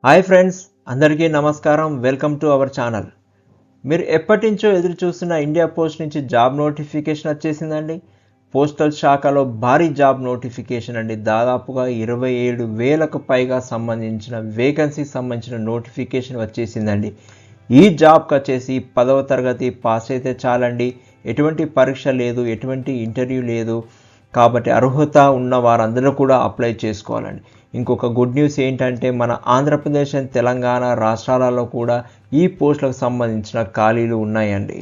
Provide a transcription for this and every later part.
Hi friends, అందరికీ నమస్కారం. Welcome to our channel. మీరు ఎప్పటి నుంచో ఎదురు చూస్తున్న ఇండియా పోస్ట్ నుంచి జాబ్ నోటిఫికేషన్ వచ్చేసిందండి. పోస్టల్ శాఖలో భారీ జాబ్ నోటిఫికేషన్ అండి. దాదాపుగా 27,000కు పైగా సంబంధించిన వేకెన్సీకి సంబంధించిన నోటిఫికేషన్ వచ్చేసిందండి. ఈ జాబ్కి వచ్చేసి 10వ తరగతి పాస్ అయితే చాలండి. ఎటువంటి పరీక్ష లేదు, ఎటువంటి ఇంటర్వ్యూ లేదు. కాబట్టి అర్హత ఉన్న వారందరూ కూడా అప్లై చేసుకోవాలండి. ఇంకొక గుడ్ న్యూస్ ఏంటంటే మన ఆంధ్రప్రదేశ్ అండ్ తెలంగాణ రాష్ట్రాలలో కూడా ఈ పోస్టులకు సంబంధించిన ఖాళీలు ఉన్నాయండి.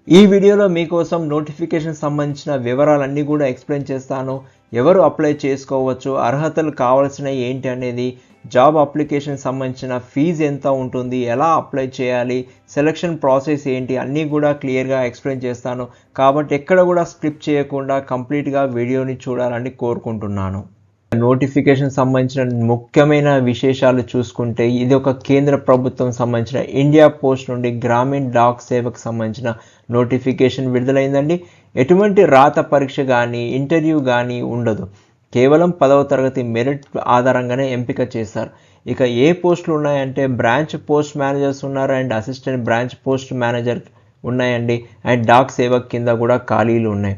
ఈ వీడియోలో మీకోసం నోటిఫికేషన్ సంబంధించిన వివరాలన్నీ కూడా ఎక్స్ప్లెయిన్ చేస్తాను. ఎవరు అప్లై చేసుకోవచ్చు, అర్హతలు కావాల్సినవి ఏంటి అనేది, జాబ్ అప్లికేషన్ సంబంధించిన ఫీజు ఎంత ఉంటుంది, ఎలా అప్లై చేయాలి, సెలక్షన్ ప్రాసెస్ ఏంటి అన్నీ కూడా క్లియర్గా ఎక్స్ప్లెయిన్ చేస్తాను. కాబట్టి ఎక్కడ కూడా స్కిప్ చేయకుండా కంప్లీట్గా వీడియోని చూడాలని కోరుకుంటున్నాను. నోటిఫికేషన్ సంబంధించిన ముఖ్యమైన విశేషాలు చూసుకుంటే ఇది ఒక కేంద్ర ప్రభుత్వం సంబంధించిన ఇండియా పోస్ట్ నుండి గ్రామీణ డాక్ సేవకు సంబంధించిన నోటిఫికేషన్ విడుదలైందండి. ఎటువంటి రాత పరీక్ష కానీ ఇంటర్వ్యూ కానీ ఉండదు. కేవలం 10వ తరగతి మెరిట్ ఆధారంగానే ఎంపిక చేస్తారు. ఇక ఏ పోస్టులు ఉన్నాయంటే బ్రాంచ్ పోస్ట్ మేనేజర్స్ ఉన్నారు and assistant branch post manager ఉన్నాయండి. అండ్ డాక్ సేవక్ కింద కూడా ఖాళీలు ఉన్నాయి.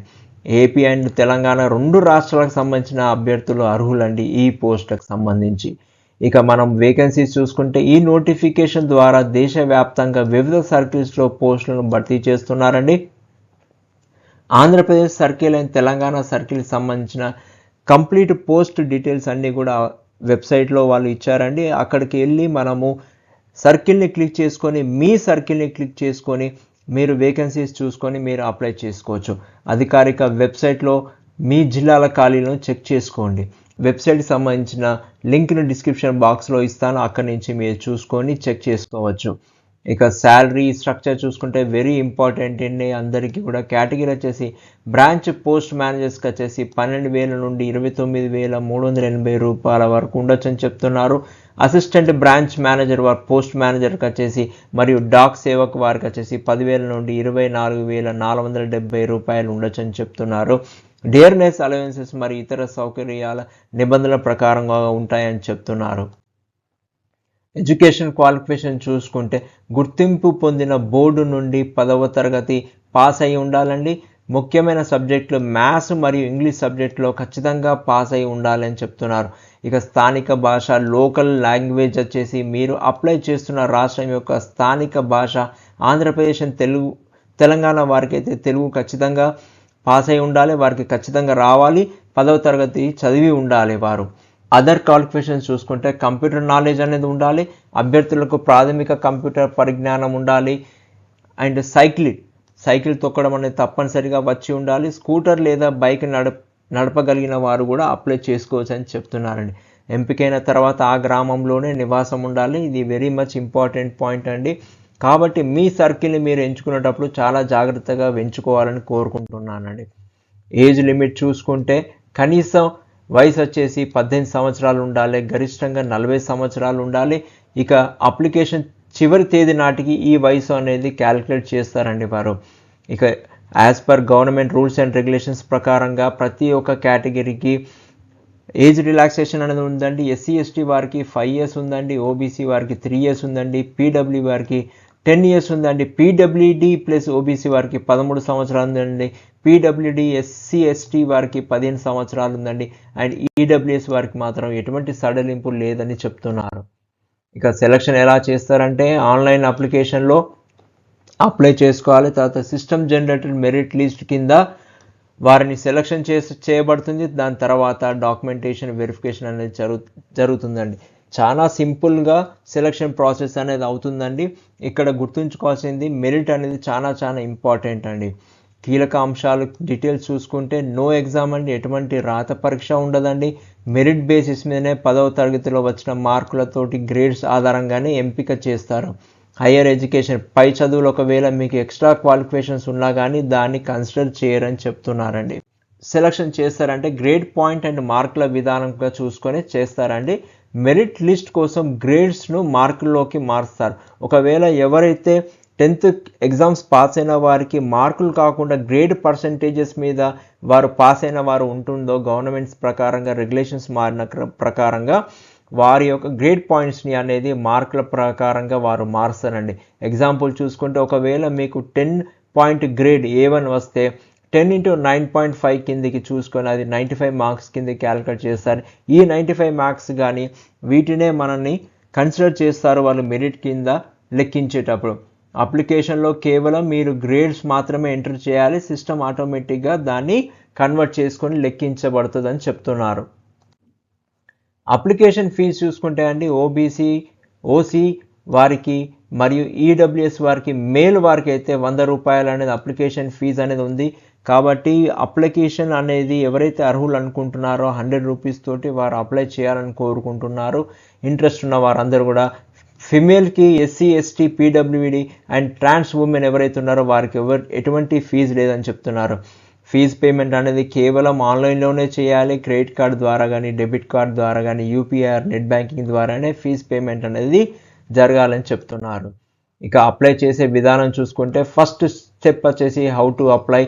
ఏపీ అండ్ తెలంగాణ 2 రాష్ట్రాలకు సంబంధించిన అభ్యర్థులు అర్హులండి ఈ పోస్టులకు సంబంధించి. ఇక మనం వేకెన్సీస్ చూసుకుంటే ఈ నోటిఫికేషన్ ద్వారా దేశవ్యాప్తంగా వివిధ సర్కిల్స్లో పోస్టులను భర్తీ చేస్తున్నారండి. ఆంధ్రప్రదేశ్ సర్కిల్ అండ్ తెలంగాణ సర్కిల్కి సంబంధించిన కంప్లీట్ పోస్ట్ డీటెయిల్స్ అన్నీ కూడా వెబ్సైట్లో వాళ్ళు ఇచ్చారండి. అక్కడికి వెళ్ళి మనము సర్కిల్ని క్లిక్ చేసుకొని మీ సర్కిల్ని క్లిక్ చేసుకొని మీరు వేకెన్సీస్ చూసుకొని మీరు అప్లై చేసుకోవచ్చు. అధికారిక వెబ్సైట్లో మీ జిల్లాల ఖాళీలను చెక్ చేసుకోండి. వెబ్సైట్కి సంబంధించిన లింక్ను డిస్క్రిప్షన్ బాక్స్లో ఇస్తాను, అక్కడి నుంచి మీరు చూసుకొని చెక్ చేసుకోవచ్చు. ఇక శాలరీ స్ట్రక్చర్ చూసుకుంటే వెరీ ఇంపార్టెంట్ అండి అందరికీ కూడా. కేటగిరీ వచ్చేసి బ్రాంచ్ పోస్ట్ మేనేజర్స్కి వచ్చేసి 12,000 నుండి 29,380 రూపాయల వరకు ఉండొచ్చు అని చెప్తున్నారు. అసిస్టెంట్ బ్రాంచ్ మేనేజర్ వారు పోస్ట్ మేనేజర్కి వచ్చేసి మరియు డాక్ సేవక్ వారికి వచ్చేసి 10,000 నుండి 24,470 రూపాయలు ఉండొచ్చు అని చెప్తున్నారు. డియర్నెస్ అలవెన్సెస్ మరియు ఇతర సౌకర్యాల నిబంధనల ప్రకారంగా ఉంటాయని చెప్తున్నారు. ఎడ్యుకేషన్ క్వాలిఫికేషన్ చూసుకుంటే గుర్తింపు పొందిన బోర్డు నుండి 10వ తరగతి పాస్ అయి ఉండాలండి. ముఖ్యమైన సబ్జెక్టులు మ్యాథ్స్ మరియు ఇంగ్లీష్ సబ్జెక్టులో ఖచ్చితంగా పాస్ అయి ఉండాలని చెప్తున్నారు. ఇక స్థానిక భాష లోకల్ లాంగ్వేజ్ వచ్చేసి మీరు అప్లై చేస్తున్న రాష్ట్రం యొక్క స్థానిక భాష ఆంధ్రప్రదేశ్ తెలంగాణ వారికి అయితే తెలుగు ఖచ్చితంగా పాస్ అయి ఉండాలి, వారికి ఖచ్చితంగా రావాలి, 10వ తరగతి చదివి ఉండాలి వారు. అదర్ క్వాలిఫికేషన్స్ చూసుకుంటే కంప్యూటర్ నాలెడ్జ్ అనేది ఉండాలి, అభ్యర్థులకు ప్రాథమిక కంప్యూటర్ పరిజ్ఞానం ఉండాలి, అండ్ సైకిల్ తొక్కడం అనేది తప్పనిసరిగా వచ్చి ఉండాలి. స్కూటర్ లేదా బైక్ నడపగలిగిన వారు కూడా అప్లై చేసుకోవచ్చు అని చెప్తున్నారండి. ఎంపికైన తర్వాత ఆ గ్రామంలోనే నివాసం ఉండాలి. ఇది వెరీ మచ్ ఇంపార్టెంట్ పాయింట్ అండి. కాబట్టి మీ సర్కిల్ని మీరు ఎంచుకునేటప్పుడు చాలా జాగ్రత్తగా ఎంచుకోవాలని కోరుకుంటున్నానండి. ఏజ్ లిమిట్ చూసుకుంటే కనీసం వయసు వచ్చేసి 18 సంవత్సరాలు ఉండాలి, గరిష్టంగా 40 సంవత్సరాలు ఉండాలి. ఇక అప్లికేషన్ చివరి తేదీ నాటికి ఈ వయసు అనేది క్యాలిక్యులేట్ చేస్తారండి వారు. ఇక as per government rules and regulations ప్రకారంగా ప్రతి ఒక్క కేటగిరీకి ఏజ్ రిలాక్సేషన్ అనేది ఉందండి. ఎస్సీ ఎస్టీ వారికి 5 years ఉందండి, ఓబీసీ వారికి 3 years ఉందండి, పీడబ్ల్యూ వారికి 10 years ఉందండి, పీడబ్ల్యూడి ప్లస్ ఓబీసీ వారికి 13 సంవత్సరాలు ఉందండి, పీడబ్ల్యూడి ఎస్సీ ఎస్టీ వారికి 15 సంవత్సరాలు ఉందండి, అండ్ ఈడబ్ల్యూఎస్ వారికి మాత్రం ఎటువంటి సడలింపు లేదని చెప్తున్నారు. ఇక సెలక్షన్ ఎలా చేస్తారంటే ఆన్లైన్ అప్లికేషన్లో అప్లై చేసుకోవాలి. తర్వాత సిస్టమ్ జనరేటెడ్ మెరిట్ లిస్ట్ కింద వారిని సెలక్షన్ చేయబడుతుంది. దాని తర్వాత డాక్యుమెంటేషన్ వెరిఫికేషన్ అనేది జరుగుతుందండి. చాలా సింపుల్గా సెలక్షన్ ప్రాసెస్ అనేది అవుతుందండి. ఇక్కడ గుర్తుంచుకోవాల్సింది మెరిట్ అనేది చాలా ఇంపార్టెంట్ అండి. కీలక అంశాలు డీటెయిల్స్ చూసుకుంటే నో ఎగ్జామ్ అండి, ఎటువంటి రాత పరీక్ష ఉండదండి. మెరిట్ బేసిస్ మీదనే 10వ తరగతిలో వచ్చిన మార్కులతోటి గ్రేడ్స్ ఆధారంగానే ఎంపిక చేస్తారు. హయ్యర్ ఎడ్యుకేషన్ పై చదువులు ఒకవేళ మీకు ఎక్స్ట్రా క్వాలిఫికేషన్స్ ఉన్నా కానీ దాన్ని కన్సిడర్ చేయరని చెప్తున్నారండి. సెలక్షన్ చేస్తారంటే గ్రేడ్ పాయింట్ అండ్ మార్కుల విధానంగా చూసుకొని చేస్తారండి. మెరిట్ లిస్ట్ కోసం గ్రేడ్స్ను మార్కుల్లోకి మారుస్తారు. ఒకవేళ ఎవరైతే 10th ఎగ్జామ్స్ పాస్ అయిన వారికి మార్కులు కాకుండా గ్రేడ్ పర్సంటేజెస్ మీద వారు పాస్ అయిన వారు ఉంటుందో గవర్నమెంట్స్ ప్రకారంగా రెగ్యులేషన్స్ మారిన ప్రకారంగా వారి యొక్క గ్రేడ్ పాయింట్స్ని అనేది మార్కుల ప్రకారంగా వారు మారుస్తారండి. ఎగ్జాంపుల్ చూసుకుంటే ఒకవేళ మీకు 10 పాయింట్ గ్రేడ్ A1 వస్తే 10 into 9.5 కిందికి చూసుకొని అది 95 మార్క్స్ కింద క్యాలిక్యులేట్ చేస్తారు. ఈ 95 మార్క్స్ కానీ వీటినే మనల్ని కన్సిడర్ చేస్తారు వాళ్ళు మెరిట్ కింద లెక్కించేటప్పుడు. అప్లికేషన్లో కేవలం మీరు గ్రేడ్స్ మాత్రమే ఎంటర్ చేయాలి, సిస్టమ్ ఆటోమేటిక్గా దాన్ని కన్వర్ట్ చేసుకొని లెక్కించబడుతుందని చెప్తున్నారు. అప్లికేషన్ ఫీజు చూసుకుంటే అండి ఓబీసీ ఓసీ వారికి మరియు ఈడబ్ల్యూఎస్ వారికి మేల్ వారికి అయితే 100 రూపాయలు అనేది అప్లికేషన్ ఫీజు అనేది ఉంది. కాబట్టి అప్లికేషన్ అనేది ఎవరైతే అర్హులు అనుకుంటున్నారో 100 రూపీస్ తోటి వారు అప్లై చేయాలని కోరుకుంటున్నారు. ఇంట్రెస్ట్ ఉన్న వారందరూ కూడా ఫిమేల్కి SC ST PWD and trans women ఎవరైతే ఉన్నారో వారికి ఎటువంటి ఫీజు లేదని చెప్తున్నారు. ఫీజు పేమెంట్ అనేది కేవలం ఆన్లైన్లోనే చేయాలి. క్రెడిట్ కార్డ్ ద్వారా కానీ డెబిట్ కార్డ్ ద్వారా కానీ యూపీఐ నెట్ బ్యాంకింగ్ ద్వారానే ఫీజు పేమెంట్ అనేది జరగాలని చెప్తున్నారు. ఇక అప్లై చేసే విధానం చూసుకుంటే ఫస్ట్ స్టెప్ వచ్చేసి హౌ టు అప్లై.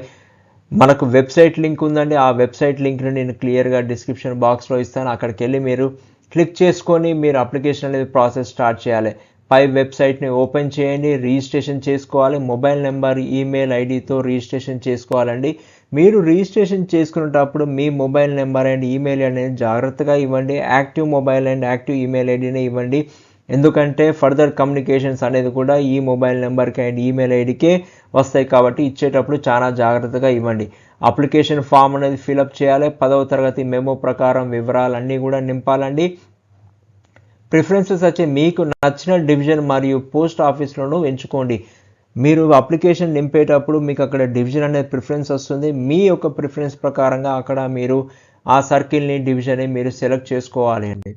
మనకు వెబ్సైట్ లింక్ ఉందండి. ఆ వెబ్సైట్ లింక్ని నేను క్లియర్గా డిస్క్రిప్షన్ బాక్స్లో ఇస్తాను. అక్కడికి వెళ్ళి మీరు క్లిక్ చేసుకొని మీరు అప్లికేషన్ అనేది ప్రాసెస్ స్టార్ట్ చేయాలి. పై వెబ్సైట్ని ఓపెన్ చేయండి, రిజిస్ట్రేషన్ చేసుకోవాలి. మొబైల్ నెంబర్ ఈమెయిల్ ఐడితో రిజిస్ట్రేషన్ చేసుకోవాలండి. మీరు రిజిస్ట్రేషన్ చేసుకునేటప్పుడు మీ మొబైల్ నెంబర్ అండ్ ఈమెయిల్ అనేది జాగ్రత్తగా ఇవ్వండి. Active mobile and active email ఐడిని ఇవ్వండి. ఎందుకంటే ఫర్దర్ కమ్యూనికేషన్స్ అనేది కూడా ఈ మొబైల్ నెంబర్కి అండ్ ఈమెయిల్ ఐడికే వస్తాయి. కాబట్టి ఇచ్చేటప్పుడు చాలా జాగ్రత్తగా ఇవ్వండి. అప్లికేషన్ ఫామ్ అనేది ఫిలప్ చేయాలి. 10వ తరగతి మెమో ప్రకారం వివరాలన్నీ కూడా నింపాలండి. ప్రిఫరెన్సెస్ వచ్చి మీకు నచ్చిన డివిజన్ మరియు పోస్ట్ ఆఫీస్లోనూ ఎంచుకోండి. మీరు అప్లికేషన్ నింపేటప్పుడు మీకు అక్కడ డివిజన్ అనేది ప్రిఫరెన్స్ వస్తుంది. మీ యొక్క ప్రిఫరెన్స్ ప్రకారంగా అక్కడ మీరు ఆ సర్కిల్ని డివిజన్ని మీరు సెలెక్ట్ చేసుకోవాలి అండి.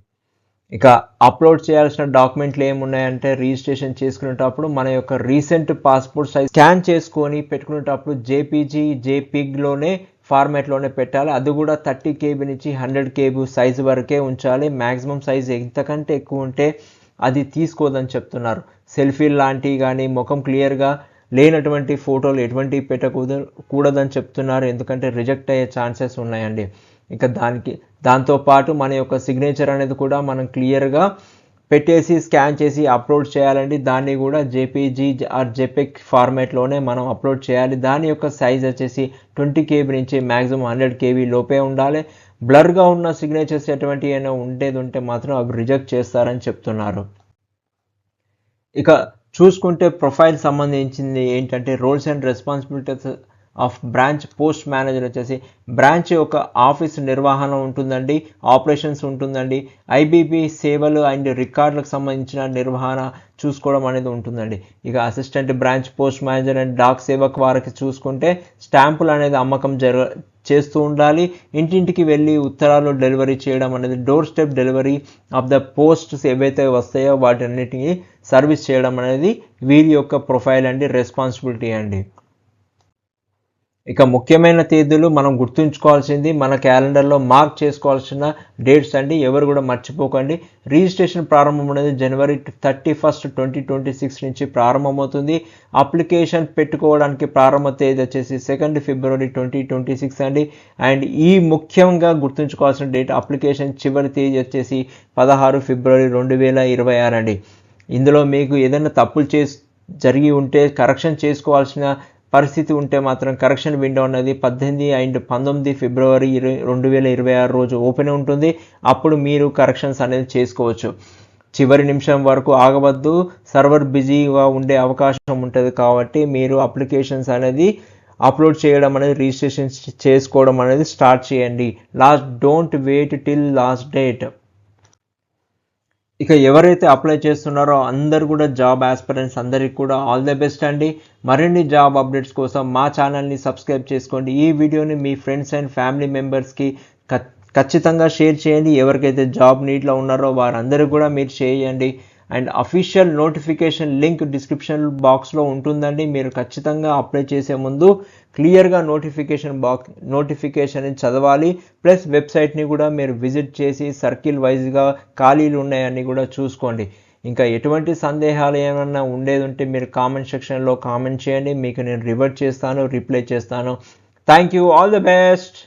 ఇక అప్లోడ్ చేయాల్సిన డాక్యుమెంట్లు ఏమున్నాయంటే రిజిస్ట్రేషన్ చేసుకునేటప్పుడు మన యొక్క రీసెంట్ పాస్పోర్ట్ సైజ్ స్కాన్ చేసుకొని పెట్టుకునేటప్పుడు జేపీజీ జేపిగ్లోనే ఫార్మాట్లోనే పెట్టాలి. అది కూడా 30 KB నుంచి 100 KB సైజు వరకే ఉంచాలి. మ్యాక్సిమం సైజ్ ఎంతకంటే ఎక్కువ ఉంటే అది తీసుకోదని చెప్తున్నారు. సెల్ఫీలు లాంటివి కానీ ముఖం క్లియర్గా లేనటువంటి ఫోటోలు ఎటువంటివి పెట్టకూడదని చెప్తున్నారు. ఎందుకంటే రిజెక్ట్ అయ్యే ఛాన్సెస్ ఉన్నాయండి. ఇక దాంతోపాటు మన యొక్క సిగ్నేచర్ అనేది కూడా మనం క్లియర్గా పెట్టేసి స్కాన్ చేసి అప్లోడ్ చేయాలండి. దాన్ని కూడా జేపీజీ ఆర్ జేపెక్ ఫార్మాట్లోనే మనం అప్లోడ్ చేయాలి. దాని యొక్క సైజ్ వచ్చేసి 20 KB నుంచి మ్యాక్సిమం 100 KB లోపే ఉండాలి. బ్లర్గా ఉన్న సిగ్నేచర్స్ ఎటువంటి అయినా ఉంటే మాత్రం అవి రిజెక్ట్ చేస్తారని చెప్తున్నారు. ఇక చూసుకుంటే ప్రొఫైల్ సంబంధించింది ఏంటంటే roles and responsibilities of branch post manager వచ్చేసి బ్రాంచ్ యొక్క ఆఫీస్ నిర్వహణ ఉంటుందండి, ఆపరేషన్స్ ఉంటుందండి, ఐబీపీ సేవలు అండ్ రికార్డులకు సంబంధించిన నిర్వహణ చూసుకోవడం అనేది ఉంటుందండి. ఇక assistant branch post manager and Dak Sevak వారికి చూసుకుంటే స్టాంపులు అనేది అమ్మకం చేస్తూ ఉండాలి. ఇంటింటికి వెళ్ళి ఉత్తరాలు డెలివరీ చేయడం అనేది door step delivery of the posts ఏవైతే వస్తాయో వాటన్నిటిని సర్వీస్ చేయడం అనేది వీరి యొక్క ప్రొఫైల్ అండి, రెస్పాన్సిబిలిటీ అండి. ఇక ముఖ్యమైన తేదీలు మనం గుర్తుంచుకోవాల్సింది మన క్యాలెండర్లో మార్క్ చేసుకోవాల్సిన డేట్స్ అండి. ఎవరు కూడా మర్చిపోకండి. రిజిస్ట్రేషన్ ప్రారంభం అనేది January 31, 2026 నుంచి ప్రారంభమవుతుంది. అప్లికేషన్ పెట్టుకోవడానికి ప్రారంభ తేదీ వచ్చేసి 2 February 2026 అండి. అండ్ ఈ ముఖ్యంగా గుర్తుంచుకోవాల్సిన డేట్ అప్లికేషన్ చివరి తేదీ వచ్చేసి 16 February 2026 అండి. ఇందులో మీకు ఏదైనా తప్పులు జరిగి ఉంటే కరెక్షన్ చేసుకోవాల్సిన పరిస్థితి ఉంటే మాత్రం కరెక్షన్ విండో అనేది 18 అండ్ 19 February 2026 రోజు ఓపెన్ ఉంటుంది. అప్పుడు మీరు కరెక్షన్స్ అనేది చేసుకోవచ్చు. చివరి నిమిషం వరకు ఆగవద్దు. సర్వర్ బిజీగా ఉండే అవకాశం ఉంటుంది. కాబట్టి మీరు అప్లికేషన్స్ అనేది అప్లోడ్ చేయడం అనేది రిజిస్ట్రేషన్ చేసుకోవడం అనేది స్టార్ట్ చేయండి. Don't wait till last date. ఇక ఎవరైతే అప్లై చేస్తున్నారో అందరు కూడా జాబ్ ఆస్పిరెంట్స్ అందరికీ కూడా ఆల్ ది బెస్ట్ అండి. మరిన్ని జాబ్ అప్డేట్స్ కోసం మా ఛానల్ని సబ్స్క్రైబ్ చేసుకోండి. ఈ వీడియోని మీ ఫ్రెండ్స్ అండ్ ఫ్యామిలీ మెంబర్స్కి ఖచ్చితంగా షేర్ చేయండి. ఎవరికైతే జాబ్ నీడ్లో ఉన్నారో వారందరూ కూడా మీరు చేయండి. And official notification link description బాక్స్లో ఉంటుందండి. మీరు ఖచ్చితంగా అప్లై చేసే ముందు క్లియర్గా నోటిఫికేషన్ చదవాలి. ప్లస్ వెబ్సైట్ని కూడా మీరు విజిట్ చేసి సర్కిల్ వైజ్గా ఖాళీలు ఉన్నాయని కూడా చూసుకోండి. ఇంకా ఎటువంటి సందేహాలు ఏమైనా ఉండేది ఉంటే మీరు కామెంట్ సెక్షన్లో కామెంట్ చేయండి. మీకు నేను రివర్ట్ చేస్తాను, రిప్లై చేస్తాను. Thank you. All the best.